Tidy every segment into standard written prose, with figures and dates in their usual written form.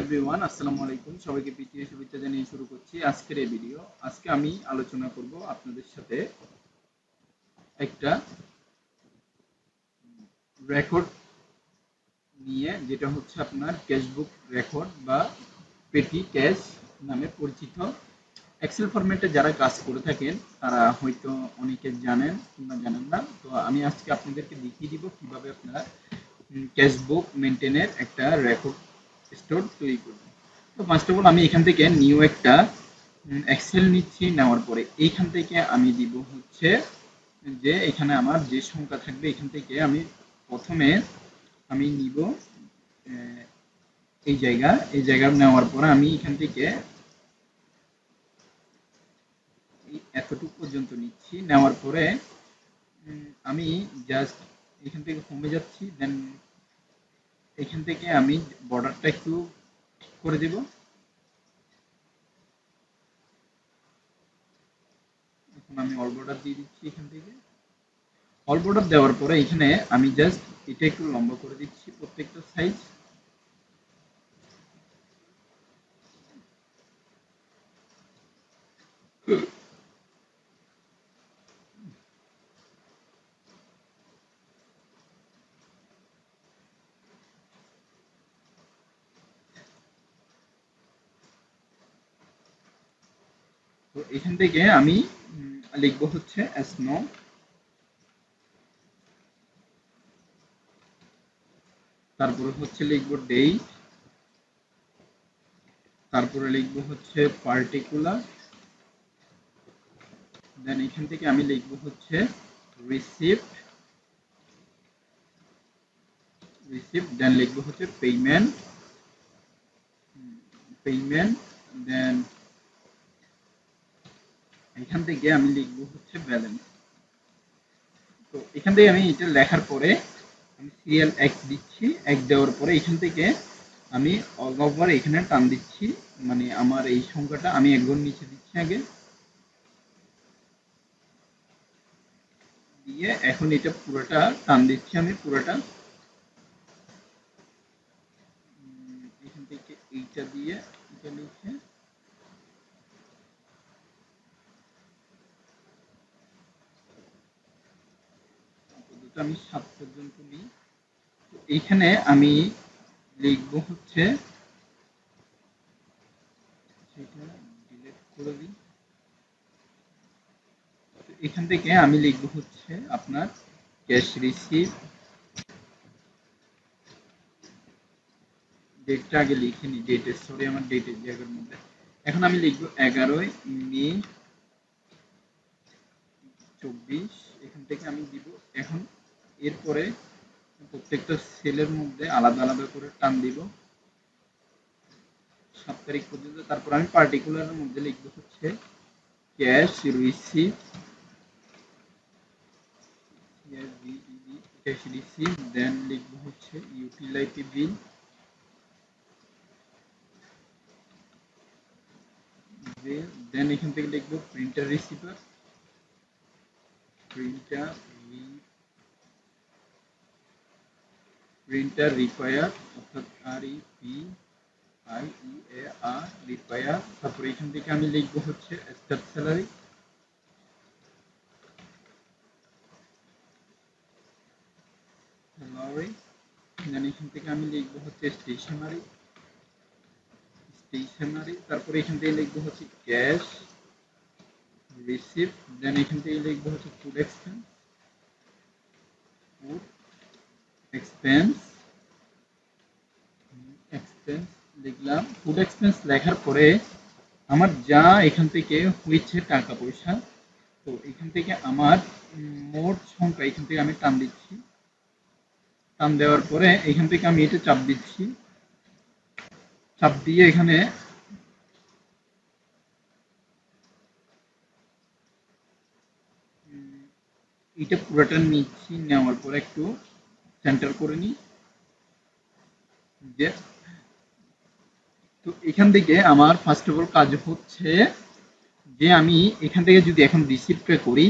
Everyone, আসসালামু আলাইকুম। সবাইকে প্রীতি ও শুভেচ্ছা জানিয়ে শুরু করছি আজকের এই ভিডিও। আজকে আমি আলোচনা করব আপনাদের সাথে একটা রেকর্ড নিয়ে, যেটা হচ্ছে আপনার ক্যাশবুক রেকর্ড বা পেটি ক্যাশ নামে পরিচিত। এক্সেল ফরম্যাটে যারা কাজ করে থাকেন তারা হয়তো অনেকে জানেন কিংবা জানেন না। তো আমি আজকে আপনাদেরকে দেখিয়ে দিব কিভাবে আপনারা ক্যাশবুক মেনটেনের একটা রেকর্ড স্টোর তৈরি করবেন। তো ফার্স্ট অফ অল আমি এখান থেকে নিউ একটা এক্সেল নিচ্ছি। নেওয়ার পরে এইখান থেকে আমি দিব হচ্ছে যে এখানে আমার যে সংখ্যা থাকবে এখান থেকে আমি প্রথমে আমি নিব এই জায়গা নেওয়ার পরে আমি এখান থেকে এতটুকু পর্যন্ত নিচ্ছি। নেওয়ার পরে আমি জাস্ট এখান থেকে কমে যাচ্ছি। দেন এখান থেকে আমি বর্ডারটা একটু ঠিক করে দেব। এখন আমি অল বর্ডার দিয়ে দিচ্ছি। এখান থেকে অল বর্ডার দেওয়ার পরে এখানে আমি জাস্ট এটা একটু লম্বা করে দিচ্ছি প্রত্যেকটা সাইজ। তো এখান থেকে আমি লিখবো হচ্ছে স্নো, তারপরে হচ্ছে লিখবো ডেট, তারপরে লিখবো হচ্ছে পার্টিকুলার, দেন এখান থেকে আমি লিখবো হচ্ছে রিসিপ্ট, দেন লিখবো হচ্ছে পেমেন্ট, দেন এখান থেকে আমি লিখবো হচ্ছে ব্যালেন্স। তো এখান থেকে আমি এটা লেখার পরে আমি সিরিয়াল এক্স দিচ্ছি। এক দেওয়ার পরে এখান থেকে আমি অল ওভার এখানে টান দিচ্ছি, মানে আমার এই সংখ্যাটা আমি একবার নিচে দিচ্ছি আগে দিয়ে এখন এটা পুরোটা টান দিচ্ছি আমি পুরোটা। এখান থেকে এইটা দিয়ে এটা লিখে আমি 7 পর্যন্ত নিই। এইখানে আমি লিখবো হচ্ছে সেটা ডিলিট করে দিই। এখান থেকে আমি লিখবো হচ্ছে আপনার ক্যাশ রিসিভ, ডেটটা আগে লিখে নিই, ডেটের সরি আমার ডেটের জায়গার মধ্যে। এখন আমি লিখবো 11 মে 24। এখান থেকে আমি দিব। এখন এরপরে প্রত্যেকটা সেলের মধ্যে আলাদা আলাদা করে টান দিব 7 তারিখ পর্যন্ত। তারপর আমি পার্টিকুলারের মধ্যে লিখবো হচ্ছে ক্যাশ রিসিভ, দেন লিখবো হচ্ছে ইউটিলিটি বিল, দেন এখান থেকে লিখবো প্রিন্টার রিসিভার, প্রিন্টার রিকোয়ার, অর্থাৎ REPIEAR রিকোয়ার। তারপর এখান থেকে আমি লিখবো হচ্ছে স্টাফ স্যালারি, দেন এখান থেকে আমি লিখবো হচ্ছে স্টেশনারি, তারপর এখান থেকে লিখবো হচ্ছে ক্যাশ রিসিপ্ট, দেন এখান থেকে লিখবো হচ্ছে ফুড এক্সপেন্স লিখলাম। ফুড এক্সপেন্স লেখার পরে আমার যা এখান থেকে হয়েছে টাকা পয়সা, তো এখান থেকে আমার মোট সংখ্যা এখান থেকে আমি টান দিচ্ছি। টান দেওয়ার পরে এখান থেকে আমি এটা চাপ দিচ্ছি। চাপ দিয়ে এখানে এটা পুরোটা নিচ্ছি। নেওয়ার পরে একটু সেন্টার করে নিই। যে তো এখান থেকে আমার ফার্স্ট অফ অল কাজ হচ্ছে যে আমি এখান থেকে যদি এখন রিসিপ্টটা করি,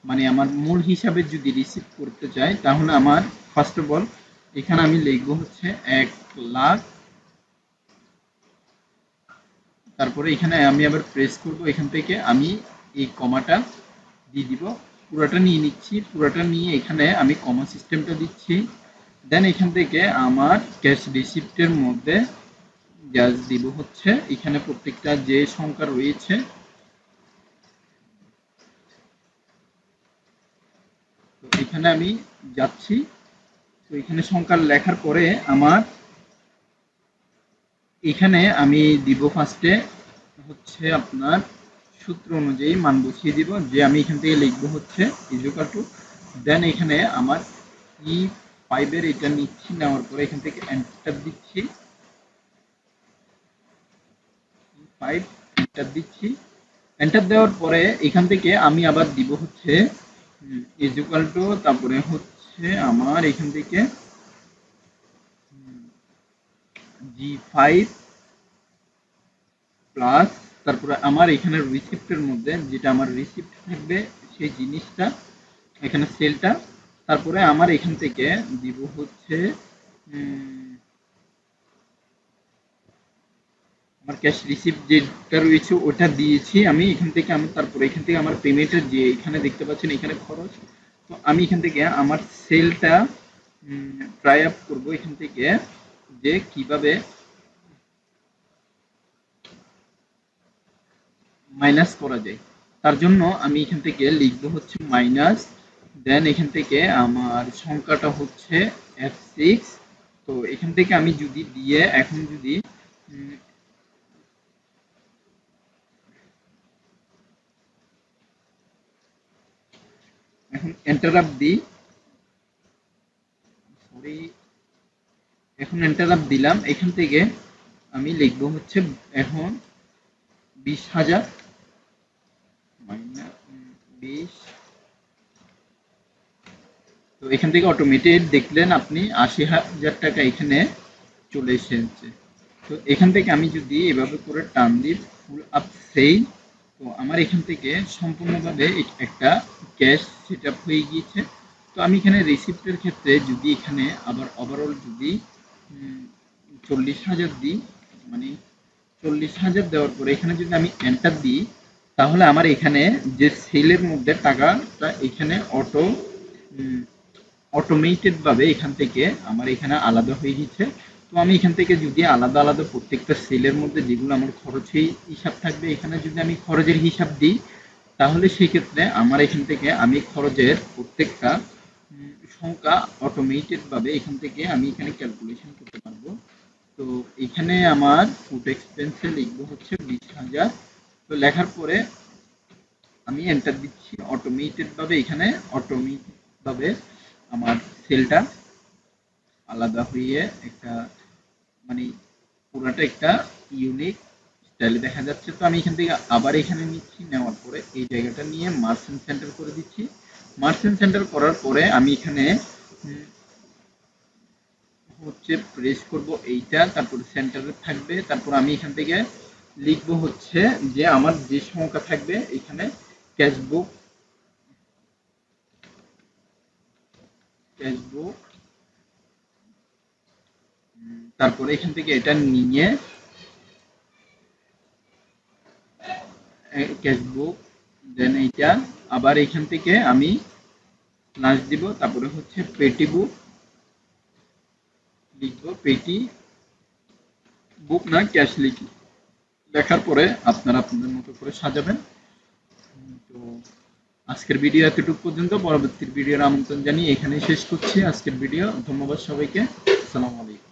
মানে আমার মূল হিসাবে যদি রিসিভ করতে চাই, তাহলে আমার ফার্স্ট অফ অল এখানে আমি লিখবো হচ্ছে 1,00,000, তারপরে এখানে আমি আবার প্রেস করব, এখান থেকে আমি এই কমাটা দিয়ে দিব, পুরোটা নিয়ে নিচ্ছি, পুরোটা নিয়ে এখানে আমি কমা সিস্টেমটা দিচ্ছি। দেন এখান থেকে আমার ক্যাশ রিসিপ্টের মধ্যে জাস্ট দিব হচ্ছে এখানে প্রত্যেকটা যে সংখ্যা রয়েছে, তো এখানে আমি যাচ্ছি। তো এখানে সংখ্যা লেখার পরে আমার এখানে আমি দিব ফার্স্টে হচ্ছে আপনার সূত্র অনুযায়ী মান বসিয়ে দিব, যে আমি এখান থেকে লিখব হচ্ছে ইকুয়াল টু, দেন এখানে আমার E5 এর এটা নিচ্ছি, নেওয়ার পরে এখান থেকে এন্টার দিচ্ছি, E5 এন্টার দিচ্ছি। এন্টার দেওয়ার পরে এখান থেকে আমি আবার দিব হচ্ছে ইকুয়াল টু, তারপরে হচ্ছে আমার এখান থেকে G5 প্লাস, তারপরে আমার এখানে রিসিপ্টের মধ্যে যেটা আমার রিসিপ্ট থাকবে সেই জিনিসটা এখানে সেলটা, তারপরে আমার এখান থেকে দিব হচ্ছে আমার ক্যাশ রিসিপ্ট যেটা রয়েছে ওটা দিয়েছি আমি এখান থেকে, আমি তারপরে এখান থেকে আমার পেমেন্টের যে এখানে দেখতে পাচ্ছেন এখানে খরচ, তো আমি এখান থেকে আমার সেলটা ট্রাই আপ করবো এখান থেকে যে কিভাবে মাইনাস করা যায়। তার জন্য আমি এখান থেকে লিখব হচ্ছে মাইনাস, দেন এখান থেকে আমার সংখ্যাটা হচ্ছে F6। তো এখান থেকে আমি যদি দিয়ে এখন যদি এখন এন্টার আপ দিই, সরি, এখন এন্টার আপ দিলাম, এখান থেকে আমি লিখব হচ্ছে এখন 20,000 মাইনাস 20, তো এখান থেকে অটোমেটেড দেখলেন আপনি 80,000 টাকা এখানে চলে এসেছে। তো এখান থেকে আমি যদি এভাবে করে টান দিই ফুল আপ সেই, তো আমার এখান থেকে সম্পূর্ণভাবে একটা ক্যাশ সেট আপ হয়ে গিয়েছে। তো আমি এখানে রিসিপ্টের ক্ষেত্রে যদি এখানে আবার ওভারঅল যদি 40,000 দিই, মানে 40,000 দেওয়ার পরে এখানে যদি আমি এন্টার দিই, তাহলে আমার এখানে যে সেলের মধ্যে টাকাটা এখানে অটোমেটেড ভাবে এখান থেকে আমার এখানে আলাদা হয়ে গেছে। তো আমি এখান থেকে যদি আলাদা আলাদা প্রত্যেকটা সেলের মধ্যে যেগুলো আমার খরচের হিসাব থাকবে এখানে যদি আমি খরচের হিসাব দিই, তাহলে সেই ক্ষেত্রে আমার এখান থেকে আমি খরচের প্রত্যেকটা সংখ্যা অটোমেটেড ভাবে এখান থেকে আমি এখানে ক্যালকুলেশন করতে পারবো। তো এখানে আমার ফুড এক্সপেন্সে লিখবো হচ্ছে 20,000। তো লেখার পরে আমি এন্টার দিচ্ছি, অটোমেটেড ভাবে এখানে অটোমেটেড ভাবে আমার সেলটা আলাদা হয়ে একটা মানে পুরাটা একটা ইউনিক স্টাইলে দেখা যাচ্ছে। তো আমি এখান থেকে আবার এখানে নিচ্ছি, নেওয়ার পরে এই জায়গাটা নিয়ে মার্চেন্ট সেন্টার করে দিচ্ছি। মার্চেন্ট সেন্টার করার পরে আমি এখানে হচ্ছে প্রেস করব এইটা, তারপরে সেন্টারে থাকবে, তারপর আমি এখান থেকে লিখবো হচ্ছে যে আমার যে সংখ্যা থাকবে এখানে ক্যাশবুক ক্যাশবুক, তারপরে এখান থেকে এটা নিয়ে ক্যাশবুক, দেন এইটা আবার এখান থেকে আমি প্লাস দিব, তারপরে হচ্ছে পেটি বুক লিখবো, পেটি বুক না ক্যাশ লিখি, লেখার পরে আপনারা আপনাদের মতো করে সাজাবেন। তো আজকের ভিডিও এতটুকু পর্যন্ত, পরবর্তী ভিডিওর আমন্ত্রণ জানিয়ে এখানেই শেষ করছি আজকের ভিডিও। ধন্যবাদ সবাইকে, আসসালামু আলাইকুম।